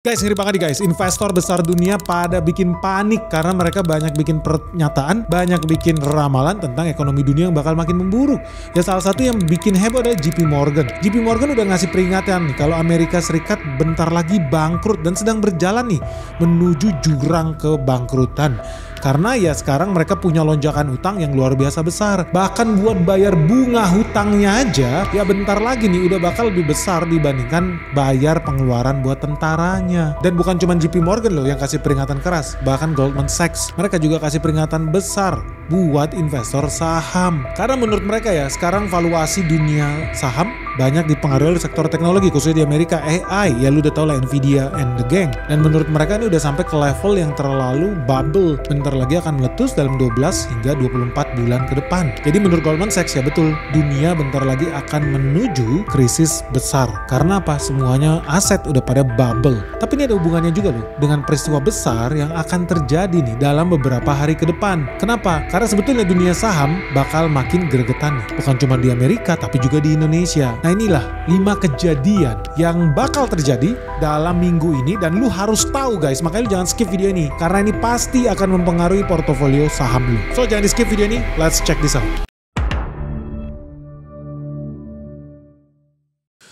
Guys, ngeri banget nih guys, investor besar dunia pada bikin panik karena mereka banyak bikin pernyataan, banyak bikin ramalan tentang ekonomi dunia yang bakal makin memburuk. Ya salah satu yang bikin heboh adalah JP Morgan. JP Morgan udah ngasih peringatan nih kalau Amerika Serikat bentar lagi bangkrut dan sedang berjalan nih menuju jurang kebangkrutan. Karena ya sekarang mereka punya lonjakan utang yang luar biasa besar. Bahkan buat bayar bunga hutangnya aja, ya bentar lagi nih udah bakal lebih besar dibandingkan bayar pengeluaran buat tentaranya. Dan bukan cuma JP Morgan loh yang kasih peringatan keras, bahkan Goldman Sachs. Mereka juga kasih peringatan besar buat investor saham. Karena menurut mereka ya, sekarang valuasi dunia saham banyak dipengaruhi oleh sektor teknologi, khususnya di Amerika, AI. Ya lu udah tau lah, Nvidia and the gang. Dan menurut mereka ini udah sampai ke level yang terlalu bubble. Bentar lagi akan meletus dalam 12 hingga 24 bulan ke depan. Jadi menurut Goldman Sachs ya betul, dunia bentar lagi akan menuju krisis besar. Karena apa? Semuanya aset udah pada bubble. Tapi ini ada hubungannya juga loh dengan peristiwa besar yang akan terjadi nih dalam beberapa hari ke depan. Kenapa? Karena sebetulnya dunia saham bakal makin gregetan nih. Bukan cuma di Amerika tapi juga di Indonesia. Nah inilah 5 kejadian yang bakal terjadi dalam minggu ini dan lu harus tahu guys. Makanya lu jangan skip video ini karena ini pasti akan mempengaruhi portofolio saham lu. So jangan di skip video ini, let's check this out.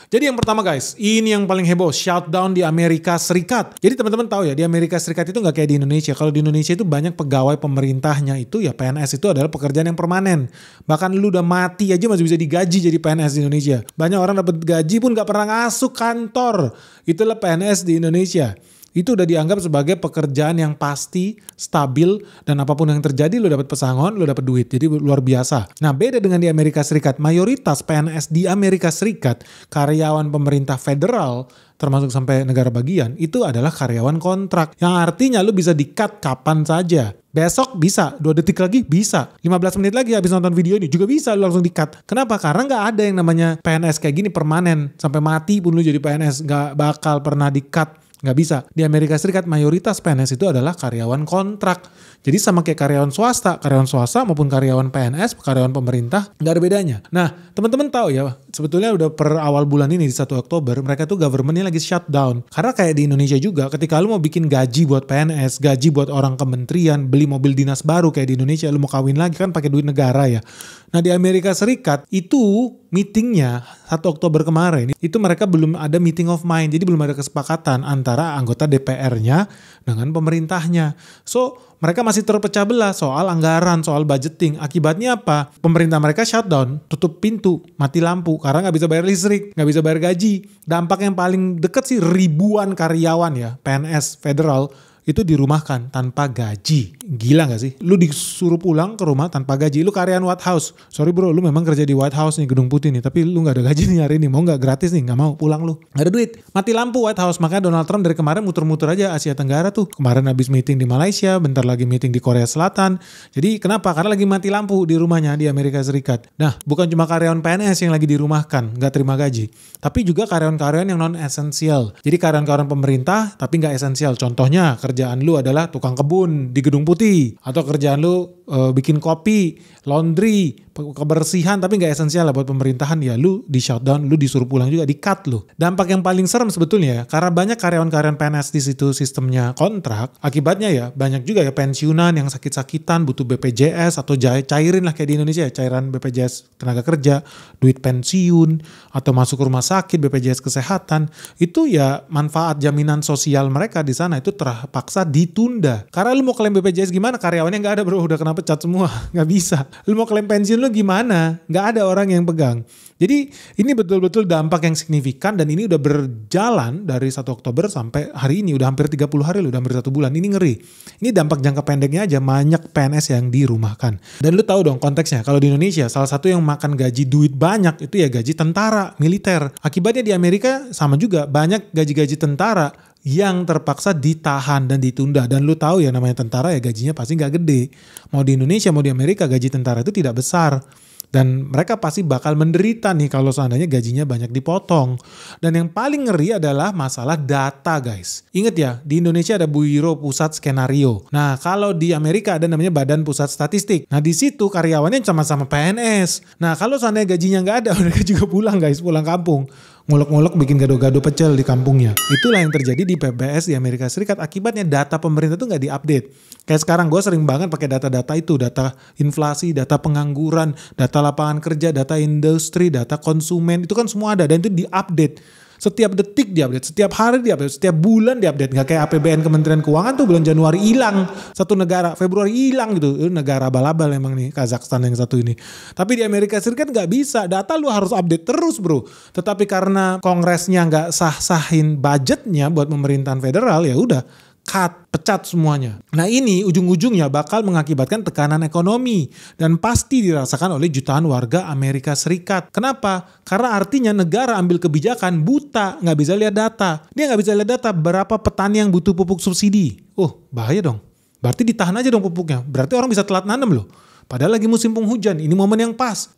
Jadi yang pertama guys, ini yang paling heboh, shutdown di Amerika Serikat. Jadi teman-teman tahu ya, di Amerika Serikat itu nggak kayak di Indonesia. Kalau di Indonesia itu banyak pegawai pemerintahnya itu ya PNS itu adalah pekerjaan yang permanen. Bahkan lu udah mati aja masih bisa digaji jadi PNS di Indonesia. Banyak orang dapat gaji pun nggak pernah masuk kantor. Itulah PNS di Indonesia. Itu udah dianggap sebagai pekerjaan yang pasti, stabil, dan apapun yang terjadi lo dapat pesangon, lo dapat duit. Jadi luar biasa. Nah beda dengan di Amerika Serikat, mayoritas PNS di Amerika Serikat, karyawan pemerintah federal, termasuk sampai negara bagian, itu adalah karyawan kontrak. Yang artinya lo bisa di-cut kapan saja. Besok bisa, 2 detik lagi bisa, 15 menit lagi habis nonton video ini juga bisa lo langsung di-cut. Kenapa? Karena nggak ada yang namanya PNS kayak gini permanen. Sampai mati pun lo jadi PNS, nggak bakal pernah di-cut. Nggak bisa. Di Amerika Serikat mayoritas PNS itu adalah karyawan kontrak. Jadi sama kayak karyawan swasta maupun karyawan PNS, karyawan pemerintah, nggak ada bedanya. Nah, teman-teman tahu ya, sebetulnya udah per awal bulan ini di 1 Oktober, mereka tuh government-nya lagi shutdown. Karena kayak di Indonesia juga, ketika lu mau bikin gaji buat PNS, gaji buat orang kementerian, beli mobil dinas baru kayak di Indonesia, lu mau kawin lagi kan pakai duit negara ya. Nah di Amerika Serikat itu meetingnya 1 Oktober kemarin, itu mereka belum ada meeting of mind, jadi belum ada kesepakatan antara anggota DPR-nya dengan pemerintahnya. So mereka masih terpecah belah soal anggaran, soal budgeting. Akibatnya apa? Pemerintah mereka shutdown, tutup pintu, mati lampu karena nggak bisa bayar listrik, nggak bisa bayar gaji. Dampak yang paling deket sih ribuan karyawan ya, PNS federal itu dirumahkan tanpa gaji. Gila gak sih? Lu disuruh pulang ke rumah tanpa gaji. Lu karyawan White House. Sorry bro, lu memang kerja di White House nih, Gedung Putih nih. Tapi lu gak ada gaji nih hari ini. Mau gak gratis nih? Gak mau, pulang lu. Gak ada duit. Mati lampu White House. Makanya Donald Trump dari kemarin muter-muter aja Asia Tenggara tuh. Kemarin habis meeting di Malaysia, bentar lagi meeting di Korea Selatan. Jadi kenapa? Karena lagi mati lampu di rumahnya di Amerika Serikat. Nah, bukan cuma karyawan PNS yang lagi dirumahkan, gak terima gaji. Tapi juga karyawan-karyawan yang non-esensial. Jadi karyawan-karyawan pemerintah tapi gak esensial. Contohnya kerjaan lu adalah tukang kebun di Gedung Putih, atau kerjaan lu bikin kopi, laundry, kebersihan tapi nggak esensial lah buat pemerintahan, ya lu di shutdown, lu disuruh pulang juga, di cut lu. Dampak yang paling serem sebetulnya ya, karena banyak karyawan-karyawan PNS di situ sistemnya kontrak, akibatnya ya banyak juga ya pensiunan yang sakit-sakitan butuh BPJS atau cairin lah kayak di Indonesia ya, cairan BPJS tenaga kerja, duit pensiun atau masuk rumah sakit BPJS kesehatan, itu ya manfaat jaminan sosial mereka di sana itu terpaksa ditunda. Karena lu mau klaim BPJS gimana? Karyawannya nggak ada bro, udah kena pecat semua, nggak bisa. Lu mau klaim pensiun lu gimana? Nggak ada orang yang pegang. Jadi ini betul-betul dampak yang signifikan dan ini udah berjalan dari 1 Oktober sampai hari ini. Udah hampir 30 hari loh, udah hampir 1 bulan. Ini ngeri. Ini dampak jangka pendeknya aja, banyak PNS yang dirumahkan. Dan lu tahu dong konteksnya, kalau di Indonesia salah satu yang makan gaji duit banyak itu ya gaji tentara, militer. Akibatnya di Amerika sama juga, banyak gaji-gaji tentara yang terpaksa ditahan dan ditunda. Dan lu tahu ya namanya tentara ya gajinya pasti gak gede. Mau di Indonesia mau di Amerika gaji tentara itu tidak besar. Dan mereka pasti bakal menderita nih kalau seandainya gajinya banyak dipotong. Dan yang paling ngeri adalah masalah data guys. Ingat ya, di Indonesia ada Bureau Pusat Skenario. Nah kalau di Amerika ada namanya Badan Pusat Statistik. Nah di situ karyawannya sama-sama PNS. Nah kalau seandainya gajinya nggak ada, mereka juga pulang guys, pulang kampung. ngulek-ngulek bikin gado-gado pecel di kampungnya. Itulah yang terjadi di PBS di Amerika Serikat. Akibatnya data pemerintah tuh nggak diupdate. Kayak sekarang gue sering banget pakai data-data itu, data inflasi, data pengangguran, data lapangan kerja, data industri, data konsumen, itu kan semua ada dan itu diupdate. Setiap detik diupdate, setiap hari diupdate, setiap bulan diupdate. Nggak kayak APBN Kementerian Keuangan tuh bulan Januari hilang, satu negara, Februari hilang gitu. Itu negara abal-abal emang nih, Kazakhstan yang satu ini. Tapi di Amerika Serikat nggak bisa, data lu harus update terus bro. Tetapi karena kongresnya nggak sah-sahin budgetnya buat pemerintahan federal, ya udah cut, pecat semuanya. Nah ini ujung-ujungnya bakal mengakibatkan tekanan ekonomi dan pasti dirasakan oleh jutaan warga Amerika Serikat. Kenapa? Karena artinya negara ambil kebijakan buta, nggak bisa lihat data. Dia nggak bisa lihat data berapa petani yang butuh pupuk subsidi. Oh bahaya dong. Berarti ditahan aja dong pupuknya. Berarti orang bisa telat nanam loh. Padahal lagi musim penghujan, ini momen yang pas.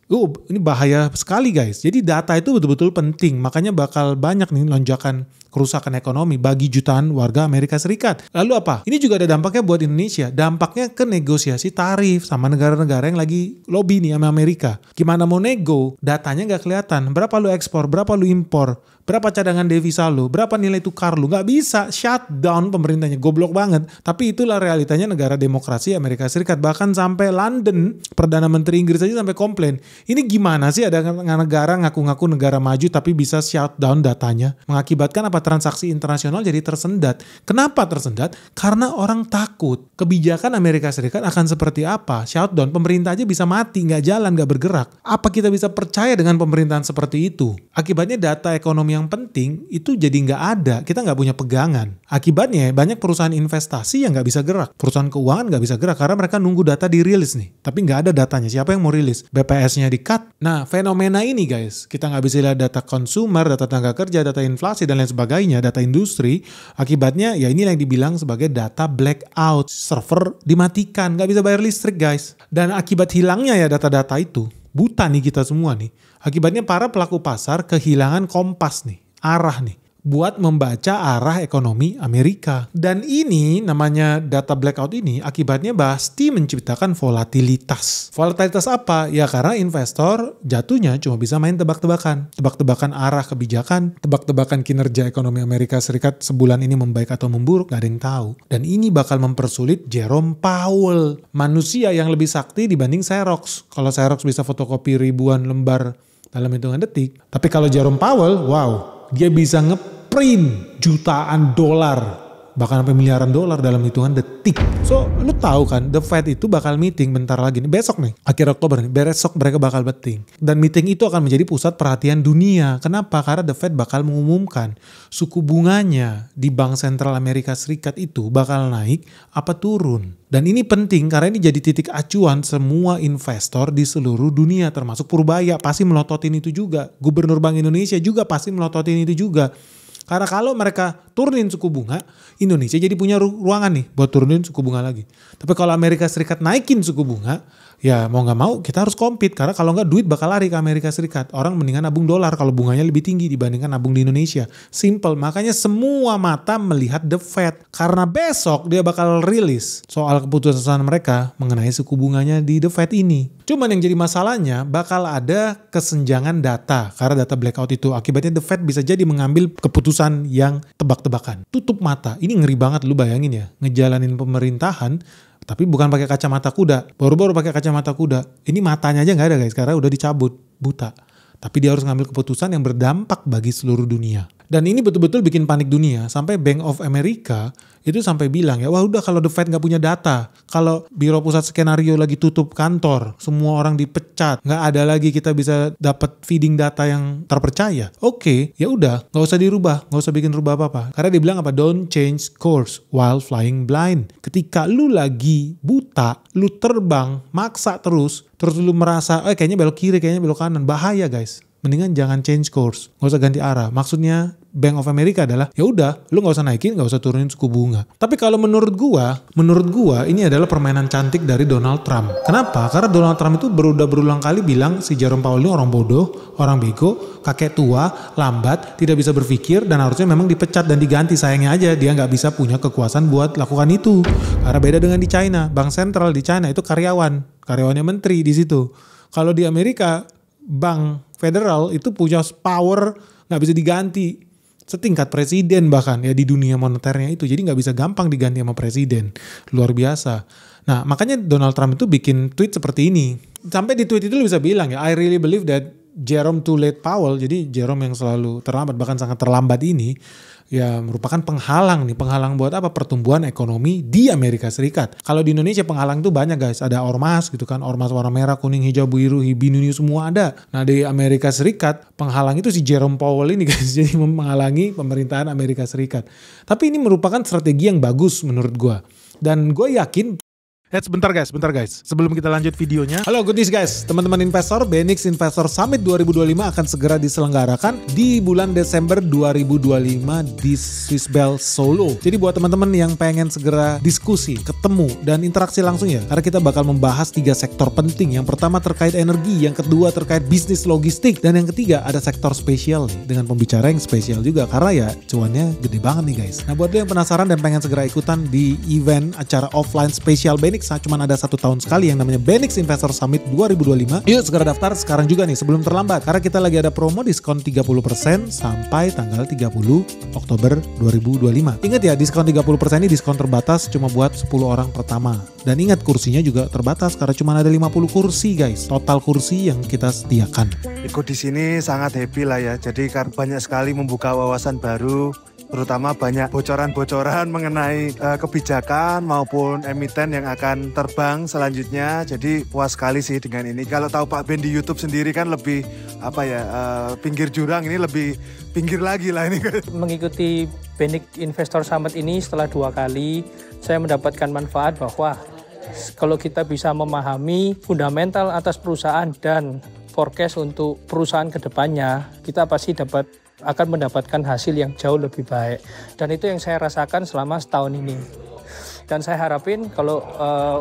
Ini bahaya sekali guys. Jadi data itu betul-betul penting. Makanya bakal banyak nih lonjakan kerusakan ekonomi bagi jutaan warga Amerika Serikat. Lalu apa? Ini juga ada dampaknya buat Indonesia. Dampaknya ke negosiasi tarif sama negara-negara yang lagi lobby nih sama Amerika. Gimana mau nego? Datanya nggak kelihatan. Berapa lu ekspor? Berapa lu impor? Berapa cadangan devisa lu? Berapa nilai tukar lu? Nggak bisa. Shutdown pemerintahnya. Goblok banget. Tapi itulah realitanya negara demokrasi Amerika Serikat. Bahkan sampai London, Perdana Menteri Inggris aja sampai komplain. Ini gimana sih ada negara ngaku-ngaku negara maju tapi bisa shutdown datanya? Mengakibatkan apa? Transaksi internasional jadi tersendat. Kenapa tersendat? Karena orang takut kebijakan Amerika Serikat akan seperti apa. Shutdown, pemerintah aja bisa mati, nggak jalan, nggak bergerak. Apa kita bisa percaya dengan pemerintahan seperti itu? Akibatnya data ekonomi yang penting itu jadi nggak ada. Kita nggak punya pegangan. Akibatnya banyak perusahaan investasi yang nggak bisa gerak. Perusahaan keuangan nggak bisa gerak karena mereka nunggu data dirilis nih. Tapi nggak ada datanya. Siapa yang mau rilis? BPS-nya di-cut. Nah, fenomena ini guys, kita nggak bisa lihat data konsumer, data tenaga kerja, data inflasi, dan lain sebagainya, data industri. Akibatnya ya ini yang dibilang sebagai data blackout. Server dimatikan, nggak bisa bayar listrik guys. Dan akibat hilangnya ya data-data itu, buta nih kita semua nih. Akibatnya para pelaku pasar kehilangan kompas nih, arah nih, buat membaca arah ekonomi Amerika. Dan ini namanya data blackout ini akibatnya pasti menciptakan volatilitas. Volatilitas apa? Ya karena investor jatuhnya cuma bisa main tebak-tebakan. Tebak-tebakan arah kebijakan, tebak-tebakan kinerja ekonomi Amerika Serikat sebulan ini membaik atau memburuk, gak ada yang tahu. Dan ini bakal mempersulit Jerome Powell. Manusia yang lebih sakti dibanding Xerox. Kalau Xerox bisa fotokopi ribuan lembar dalam hitungan detik. Tapi kalau Jerome Powell, wow, dia bisa ngeprint jutaan dolar, bahkan sampai miliaran dolar dalam hitungan detik. So, lu tahu kan, The Fed itu bakal meeting bentar lagi nih, besok nih, akhir Oktober nih, besok mereka bakal meeting. Dan meeting itu akan menjadi pusat perhatian dunia. Kenapa? Karena The Fed bakal mengumumkan suku bunganya di Bank Sentral Amerika Serikat itu bakal naik apa turun. Dan ini penting karena ini jadi titik acuan semua investor di seluruh dunia, termasuk Purbaya pasti melototin itu juga. Gubernur Bank Indonesia juga pasti melototin itu juga. Karena kalau mereka turunin suku bunga, Indonesia jadi punya ruangan nih buat turunin suku bunga lagi. Tapi kalau Amerika Serikat naikin suku bunga, ya mau nggak mau kita harus compete. Karena kalau nggak duit bakal lari ke Amerika Serikat. Orang mendingan nabung dolar kalau bunganya lebih tinggi dibandingkan nabung di Indonesia. Simple. Makanya semua mata melihat The Fed. Karena besok dia bakal rilis soal keputusan mereka mengenai suku bunganya di The Fed ini. Cuman yang jadi masalahnya bakal ada kesenjangan data. Karena data blackout itu akibatnya The Fed bisa jadi mengambil keputusan yang tebak-tebakan. Tutup mata. Ini ngeri banget lu bayangin ya. Ngejalanin pemerintahan tapi bukan pakai kacamata kuda. Baru-baru pakai kacamata kuda. Ini matanya aja nggak ada guys. Karena udah dicabut. Buta. Tapi dia harus ngambil keputusan yang berdampak bagi seluruh dunia. Dan ini betul-betul bikin panik dunia. Sampai Bank of America itu sampai bilang ya, wah udah kalau The Fed nggak punya data. Kalau Biro Pusat Skenario lagi tutup kantor. Semua orang dipecat. Nggak ada lagi kita bisa dapat feeding data yang terpercaya. Oke, ya udah. Nggak usah dirubah. Nggak usah bikin rubah apa-apa. Karena dia bilang apa? Don't change course while flying blind. Ketika lu lagi buta, lu terbang, maksa terus lu merasa, kayaknya belok kiri, kayaknya belok kanan. Bahaya guys. Mendingan jangan change course, nggak usah ganti arah. Maksudnya Bank of America adalah ya udah, lu nggak usah naikin, nggak usah turunin suku bunga. Tapi kalau menurut gua ini adalah permainan cantik dari Donald Trump. Kenapa? Karena Donald Trump itu berulang kali bilang si Jerome Powell ini orang bodoh, orang bego, kakek tua, lambat, tidak bisa berpikir dan harusnya memang dipecat dan diganti. Sayangnya aja dia nggak bisa punya kekuasaan buat lakukan itu. Karena beda dengan di China, Bank Sentral di China itu karyawannya menteri di situ. Kalau di Amerika, Bank Federal itu punya power nggak bisa diganti. Setingkat presiden bahkan ya di dunia moneternya itu. Jadi nggak bisa gampang diganti sama presiden. Luar biasa. Nah makanya Donald Trump itu bikin tweet seperti ini. Sampai di tweet itu lu bisa bilang ya, I really believe that Jerome too late Powell, jadi Jerome yang selalu terlambat bahkan sangat terlambat ini ya merupakan penghalang nih. Penghalang buat apa? Pertumbuhan ekonomi di Amerika Serikat. Kalau di Indonesia penghalang itu banyak guys. Ada ormas gitu kan. Ormas warna merah, kuning, hijau, biru, binuni semua ada. Nah di Amerika Serikat penghalang itu si Jerome Powell ini guys. Jadi menghalangi pemerintahan Amerika Serikat. Tapi ini merupakan strategi yang bagus menurut gue. Dan gue yakin Bentar guys, sebelum kita lanjut videonya. Halo goodies guys, teman-teman investor, BENIX Investor Summit 2025 akan segera diselenggarakan di bulan Desember 2025 di Swiss Bell Solo. Jadi buat teman-teman yang pengen segera diskusi, ketemu, dan interaksi langsung ya, karena kita bakal membahas 3 sektor penting. Yang pertama terkait energi, yang kedua terkait bisnis logistik, dan yang ketiga ada sektor spesial nih, dengan pembicara yang spesial juga, karena ya cuannya gede banget nih guys. Nah buat lo yang penasaran dan pengen segera ikutan di event acara offline spesial BENIX, cuma ada 1 tahun sekali yang namanya BENIX Investor Summit 2025. Yuk segera daftar sekarang juga nih sebelum terlambat. Karena kita lagi ada promo diskon 30% sampai tanggal 30 Oktober 2025. Ingat ya, diskon 30% ini diskon terbatas cuma buat 10 orang pertama. Dan ingat kursinya juga terbatas karena cuma ada 50 kursi guys. Total kursi yang kita sediakan. Ikut di sini sangat happy lah ya. Jadi banyak sekali membuka wawasan baru. Terutama banyak bocoran-bocoran mengenai kebijakan maupun emiten yang akan terbang selanjutnya. Jadi puas sekali sih dengan ini. Kalau tahu Pak Ben di YouTube sendiri kan lebih pinggir jurang, ini lebih pinggir lagi lah ini. Mengikuti BENIX Investor Summit ini setelah 2 kali, saya mendapatkan manfaat bahwa kalau kita bisa memahami fundamental atas perusahaan dan forecast untuk perusahaan kedepannya, kita pasti akan mendapatkan hasil yang jauh lebih baik. Dan itu yang saya rasakan selama setahun ini. Dan saya harapin kalau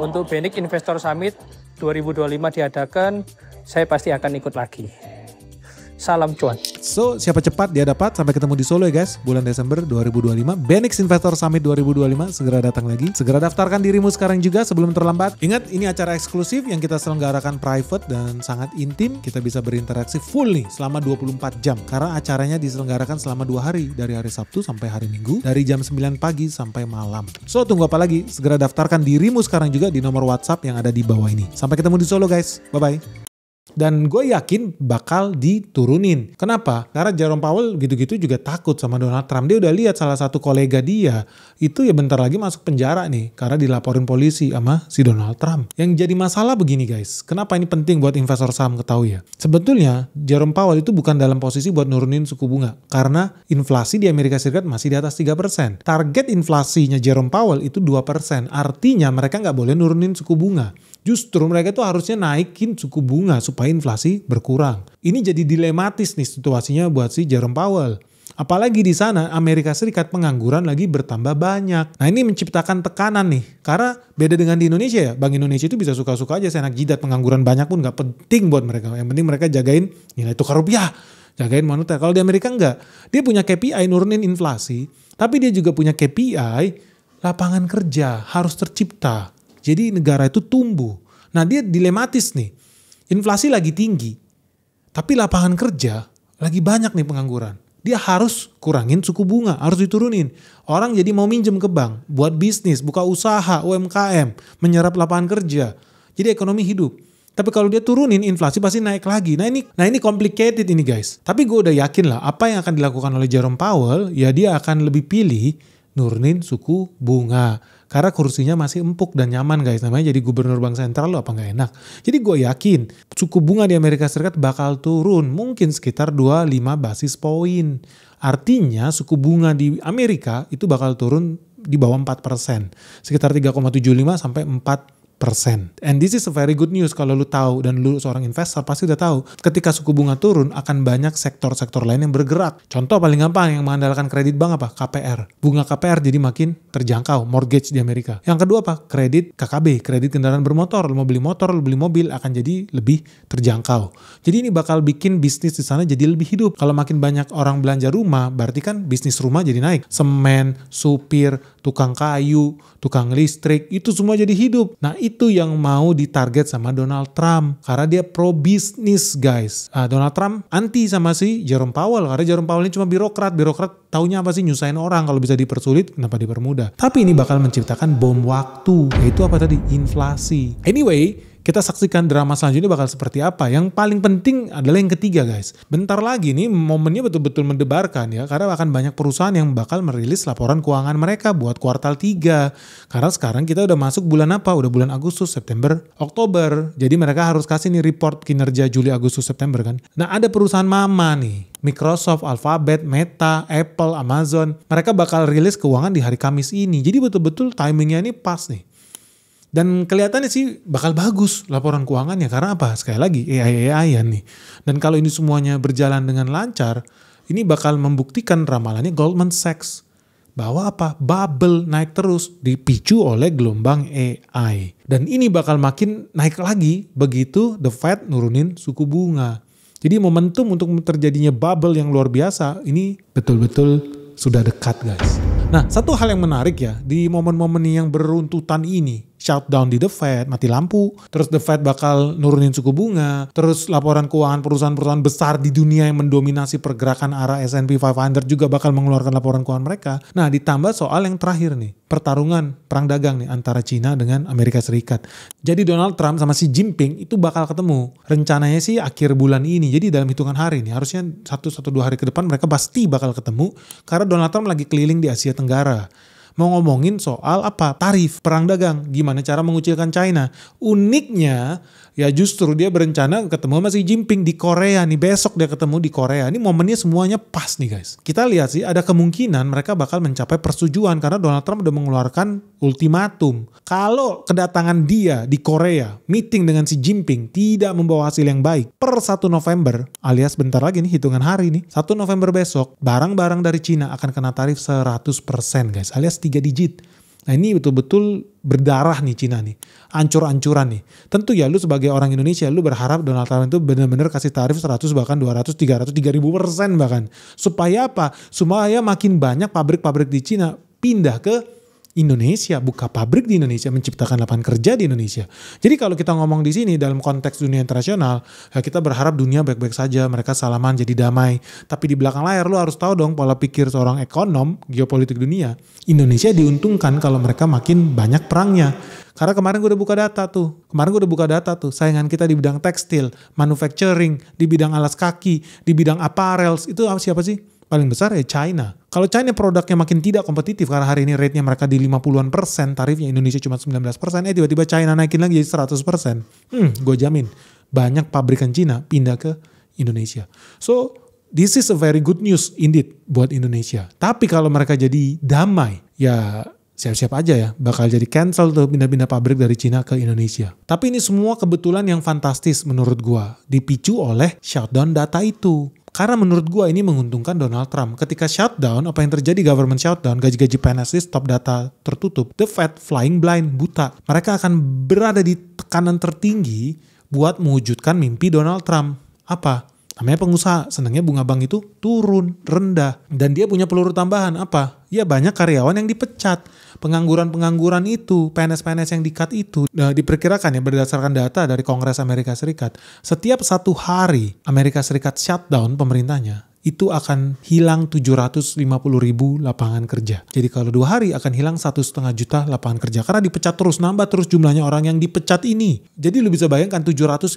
untuk BENIX Investor Summit 2025 diadakan, saya pasti akan ikut lagi. Salam cuan. So, siapa cepat dia dapat. Sampai ketemu di Solo ya guys, bulan Desember 2025. BENIX Investor Summit 2025 segera datang lagi. Segera daftarkan dirimu sekarang juga sebelum terlambat. Ingat, ini acara eksklusif yang kita selenggarakan private dan sangat intim. Kita bisa berinteraksi full nih selama 24 jam. Karena acaranya diselenggarakan selama 2 hari. Dari hari Sabtu sampai hari Minggu. Dari jam 9 pagi sampai malam. So, tunggu apa lagi? Segera daftarkan dirimu sekarang juga di nomor WhatsApp yang ada di bawah ini. Sampai ketemu di Solo guys. Bye-bye. Dan gue yakin bakal diturunin. Kenapa? Karena Jerome Powell gitu-gitu juga takut sama Donald Trump. Dia udah lihat salah satu kolega dia itu ya bentar lagi masuk penjara nih karena dilaporin polisi sama si Donald Trump. Yang jadi masalah begini guys. Kenapa ini penting buat investor saham ketahui ya? Sebetulnya Jerome Powell itu bukan dalam posisi buat nurunin suku bunga karena inflasi di Amerika Serikat masih di atas 3%. Target inflasinya Jerome Powell itu 2%. Artinya mereka nggak boleh nurunin suku bunga. Justru mereka tuh harusnya naikin suku bunga supaya inflasi berkurang. Ini jadi dilematis nih situasinya buat si Jerome Powell. Apalagi di sana Amerika Serikat pengangguran lagi bertambah banyak. Nah ini menciptakan tekanan nih. Karena beda dengan di Indonesia ya. Bank Indonesia itu bisa suka-suka aja seenak jidat. Pengangguran banyak pun gak penting buat mereka. Yang penting mereka jagain nilai tukar rupiah. Jagain moneter. Kalau di Amerika enggak. Dia punya KPI nurunin inflasi. Tapi dia juga punya KPI lapangan kerja harus tercipta. Jadi negara itu tumbuh. Nah dia dilematis nih. Inflasi lagi tinggi. Tapi lapangan kerja lagi banyak nih pengangguran. Dia harus kurangin suku bunga. Harus diturunin. Orang jadi mau minjem ke bank. Buat bisnis, buka usaha, UMKM. Menyerap lapangan kerja. Jadi ekonomi hidup. Tapi kalau dia turunin inflasi pasti naik lagi. Nah ini complicated ini guys. Tapi gue udah yakin lah apa yang akan dilakukan oleh Jerome Powell. Ya dia akan lebih pilih nurunin suku bunga. Karena kursinya masih empuk dan nyaman guys. Namanya jadi gubernur bank sentral lo apa gak enak. Jadi gue yakin suku bunga di Amerika Serikat bakal turun. Mungkin sekitar 25 basis poin. Artinya suku bunga di Amerika itu bakal turun di bawah 4%. Sekitar 3,75 sampai 4%. And this is a very good news kalau lu tahu dan lu seorang investor pasti udah tahu. Ketika suku bunga turun akan banyak sektor-sektor lain yang bergerak. Contoh paling gampang yang mengandalkan kredit bank apa? KPR. Bunga KPR jadi makin terjangkau. Mortgage di Amerika. Yang kedua apa? Kredit KKB. Kredit kendaraan bermotor. Lu mau beli motor, lu beli mobil akan jadi lebih terjangkau. Jadi ini bakal bikin bisnis di sana jadi lebih hidup. Kalau makin banyak orang belanja rumah berarti kan bisnis rumah jadi naik. Semen, supir, tukang kayu, tukang listrik itu semua jadi hidup. Nah itu yang mau ditarget sama Donald Trump. Karena dia pro bisnis guys. Donald Trump anti sama si Jerome Powell. Karena Jerome Powell ini cuma birokrat. Birokrat taunya apa sih? Nyusahin orang. Kalau bisa dipersulit, kenapa dipermudah? Tapi ini bakal menciptakan bom waktu. Yaitu apa tadi? Inflasi. Anyway, kita saksikan drama selanjutnya bakal seperti apa. Yang paling penting adalah yang ketiga guys. Bentar lagi nih momennya betul-betul mendebarkan ya. Karena akan banyak perusahaan yang bakal merilis laporan keuangan mereka buat kuartal 3. Karena sekarang kita udah masuk bulan apa? Udah bulan Agustus, September, Oktober. Jadi mereka harus kasih nih report kinerja Juli, Agustus, September kan. Nah ada perusahaan mama nih. Microsoft, Alphabet, Meta, Apple, Amazon. Mereka bakal rilis keuangan di hari Kamis ini. Jadi betul-betul timingnya ini pas nih. Dan kelihatannya sih bakal bagus laporan keuangannya. Karena apa? Sekali lagi AI-an nih. Dan kalau ini semuanya berjalan dengan lancar, ini bakal membuktikan ramalannya Goldman Sachs. Bahwa apa? Bubble naik terus dipicu oleh gelombang AI. Dan ini bakal makin naik lagi begitu The Fed nurunin suku bunga. Jadi momentum untuk terjadinya bubble yang luar biasa ini betul-betul sudah dekat guys. Nah satu hal yang menarik ya di momen-momen yang beruntutan ini. Shutdown di The Fed, mati lampu. Terus The Fed bakal nurunin suku bunga. Terus laporan keuangan perusahaan-perusahaan besar di dunia yang mendominasi pergerakan arah S&P 500 juga bakal mengeluarkan laporan keuangan mereka. Nah ditambah soal yang terakhir nih. Pertarungan perang dagang nih antara China dengan Amerika Serikat. Jadi Donald Trump sama Xi Jinping itu bakal ketemu. Rencananya sih akhir bulan ini. Jadi dalam hitungan hari nih. Harusnya 1-2 hari ke depan mereka pasti bakal ketemu. Karena Donald Trump lagi keliling di Asia Tenggara. Mau ngomongin soal apa? Tarif, perang dagang, gimana cara mengucilkan China. Uniknya ya justru dia berencana ketemu sama Xi Jinping di Korea nih. Besok dia ketemu di Korea. Ini momennya semuanya pas nih guys. Kita lihat sih ada kemungkinan mereka bakal mencapai persetujuan karena Donald Trump udah mengeluarkan ultimatum. Kalau kedatangan dia di Korea, meeting dengan Xi Jinping tidak membawa hasil yang baik per 1 November, alias bentar lagi nih hitungan hari nih, 1 November besok, barang-barang dari Cina akan kena tarif 100% guys, alias 3 digit. Nah ini betul-betul berdarah nih Cina nih. Ancur-ancuran nih. Tentu ya lu sebagai orang Indonesia lu berharap Donald Trump itu benar-benar kasih tarif 100 bahkan 200, 300, 3000% bahkan. Supaya apa? Supaya makin banyak pabrik-pabrik di Cina pindah ke Indonesia, buka pabrik di Indonesia, menciptakan lapangan kerja di Indonesia. Jadi kalau kita ngomong di sini dalam konteks dunia internasional, ya kita berharap dunia baik-baik saja, mereka salaman jadi damai. Tapi di belakang layar lu harus tahu dong pola pikir seorang ekonom geopolitik dunia. Indonesia diuntungkan kalau mereka makin banyak perangnya. Karena kemarin gue udah buka data tuh. Saingan kita di bidang tekstil, manufacturing, di bidang alas kaki, di bidang apparels, itu siapa sih? Paling besar ya China. Kalau China produknya makin tidak kompetitif karena hari ini rate-nya mereka di 50-an%, tarifnya Indonesia cuma 19%, tiba-tiba China naikin lagi jadi 100%. Gue jamin banyak pabrikan Cina pindah ke Indonesia. So this is a very good news indeed buat Indonesia. Tapi kalau mereka jadi damai, ya siap-siap aja ya bakal jadi cancel tuh pindah-pindah pabrik dari Cina ke Indonesia. Tapi ini semua kebetulan yang fantastis menurut gue, dipicu oleh shutdown data itu. Karena menurut gue ini menguntungkan Donald Trump. Ketika shutdown, apa yang terjadi government shutdown, gaji-gaji PNS di stop data tertutup, the Fed flying blind, buta. Mereka akan berada di tekanan tertinggi buat mewujudkan mimpi Donald Trump. Apa? Namanya pengusaha, senangnya bunga bank itu turun, rendah. Dan dia punya peluru tambahan, apa? Ya banyak karyawan yang dipecat. Pengangguran-pengangguran itu, PNS-PNS yang di-cut itu, diperkirakan ya berdasarkan data dari Kongres Amerika Serikat. Setiap 1 hari Amerika Serikat shutdown pemerintahnya, itu akan hilang 750.000 lapangan kerja. Jadi kalau 2 hari akan hilang 1,5 juta lapangan kerja. Karena dipecat terus, nambah terus jumlahnya orang yang dipecat ini. Jadi lu bisa bayangkan 750.000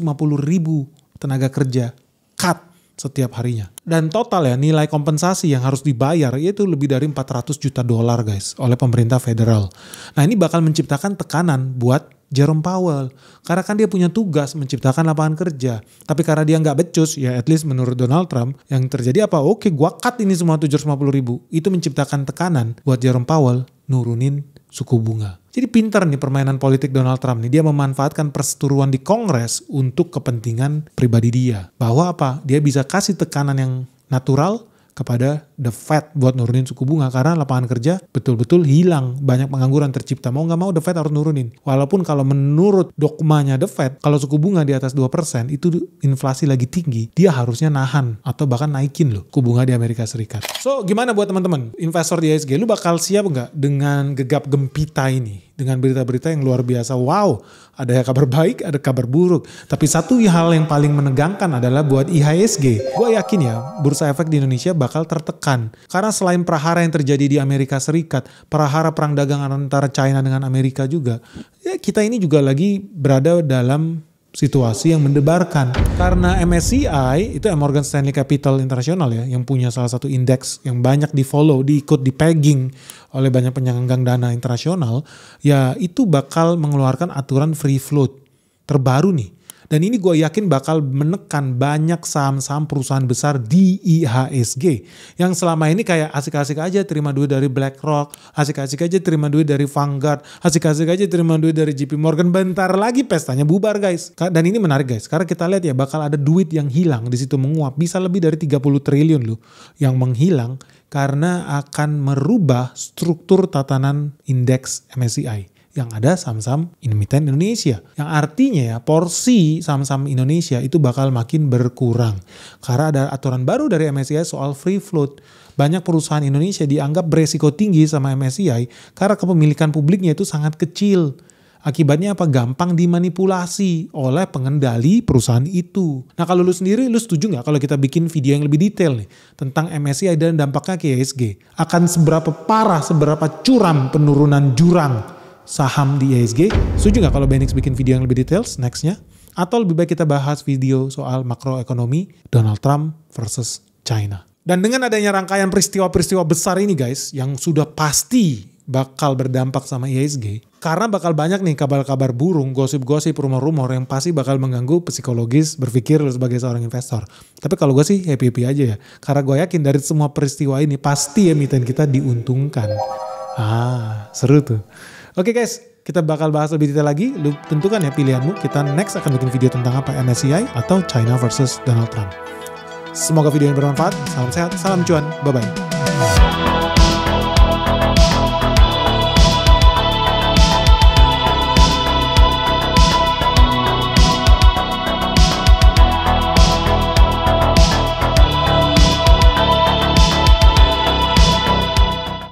tenaga kerja cut setiap harinya. Dan total ya nilai kompensasi yang harus dibayar yaitu lebih dari 400 juta dolar guys oleh pemerintah federal. Nah ini bakal menciptakan tekanan buat Jerome Powell. Karena kan dia punya tugas menciptakan lapangan kerja. Tapi karena dia nggak becus, ya at least menurut Donald Trump, yang terjadi apa? Oke, gua cut ini semua 750.000. Itu menciptakan tekanan buat Jerome Powell nurunin suku bunga. Jadi pintar nih permainan politik Donald Trump nih. Dia memanfaatkan perseteruan di Kongres untuk kepentingan pribadi dia. Bahwa apa? Dia bisa kasih tekanan yang natural kepada the Fed buat nurunin suku bunga. Karena lapangan kerja betul-betul hilang. Banyak pengangguran tercipta. Mau gak mau the Fed harus nurunin. Walaupun kalau menurut dogmanya the Fed, kalau suku bunga di atas 2% itu inflasi lagi tinggi. Dia harusnya nahan atau bahkan naikin loh suku bunga di Amerika Serikat. So gimana buat teman-teman investor di ISG? Lu bakal siap gak dengan gegap gempita ini? dengan berita-berita yang luar biasa. Wow, ada kabar baik, ada kabar buruk. Tapi satu hal yang paling menegangkan adalah buat IHSG. Gue yakin ya, bursa efek di Indonesia bakal tertekan. Karena selain prahara yang terjadi di Amerika Serikat, prahara perang dagang antara China dengan Amerika juga, ya kita ini juga lagi berada dalam situasi yang mendebarkan. Karena MSCI itu Morgan Stanley Capital International ya, yang punya salah satu indeks yang banyak di follow, diikut, di pegging oleh banyak penyanggang dana internasional, ya itu bakal mengeluarkan aturan free float terbaru nih. Dan ini gue yakin bakal menekan banyak saham-saham perusahaan besar di IHSG. Yang selama ini kayak asik-asik aja terima duit dari BlackRock, asik-asik aja terima duit dari Vanguard, asik-asik aja terima duit dari JP Morgan. Bentar lagi pestanya bubar guys. Dan ini menarik guys, karena kita lihat ya bakal ada duit yang hilang di situ menguap. Bisa lebih dari 30 triliun loh yang menghilang karena akan merubah struktur tatanan indeks MSCI. Yang ada saham-saham emiten Indonesia. Yang artinya ya porsi saham-saham Indonesia itu bakal makin berkurang. Karena ada aturan baru dari MSCI soal free float. Banyak perusahaan Indonesia dianggap beresiko tinggi sama MSCI karena kepemilikan publiknya itu sangat kecil. Akibatnya apa? Gampang dimanipulasi oleh pengendali perusahaan itu. Nah kalau lu sendiri, lu setuju nggak kalau kita bikin video yang lebih detail nih tentang MSCI dan dampaknya ke IHSG? Akan seberapa parah, seberapa curam penurunan jurang saham di IHSG? Setuju nggak kalau Benix bikin video yang lebih details nextnya? Atau lebih baik kita bahas video soal makroekonomi Donald Trump versus China? Dan dengan adanya rangkaian peristiwa-peristiwa besar ini guys, yang sudah pasti bakal berdampak sama IHSG, karena bakal banyak nih kabar-kabar burung, gosip-gosip, rumor-rumor yang pasti bakal mengganggu psikologis berpikir lu sebagai seorang investor. Tapi kalau gue sih happy-happy aja ya, karena gue yakin dari semua peristiwa ini pasti emiten kita diuntungkan. Seru tuh. Oke guys, kita bakal bahas lebih detail lagi. Lu tentukan ya pilihanmu. Kita next akan bikin video tentang apa, MSCI atau China versus Donald Trump. Semoga video ini bermanfaat. Salam sehat, salam cuan. Bye-bye.